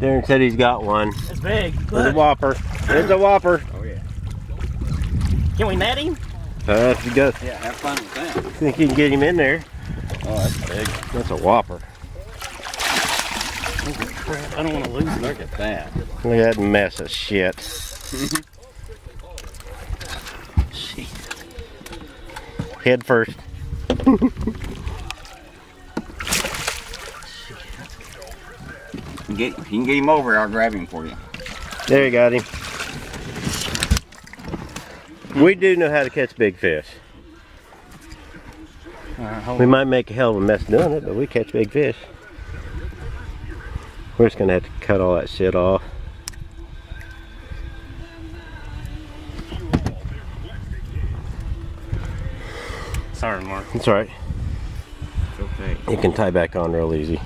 Darren said he's got one. It's big. It's a whopper. It's a whopper. Oh yeah. Can we net him? If you go. Yeah, have fun with that. Think you can get him in there? Oh, that's big. That's a whopper. Holy crap, I don't want to lose him. Look at that. Look at that mess of shit. Shit. Head first. If you can get him over, I'll grab him for you. There you got him. We do know how to catch big fish. We might make a hell of a mess doing it, but we catch big fish. We're just gonna have to cut all that shit off. Sorry, Mark. It's alright. It's okay. You can tie back on real easy.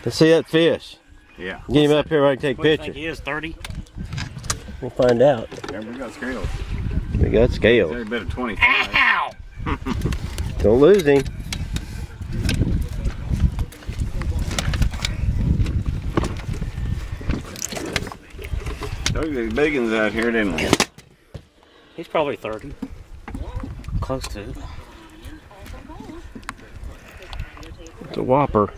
Let's see that fish. Yeah. Get him up here where I can take What do you pictures. think he is, 30? We'll find out. There we go, scales. We got scales. Every bit of 25. Ow! Don't lose him. Look at these big ones out here, didn't we? He's probably 30. Close to it. It's a whopper.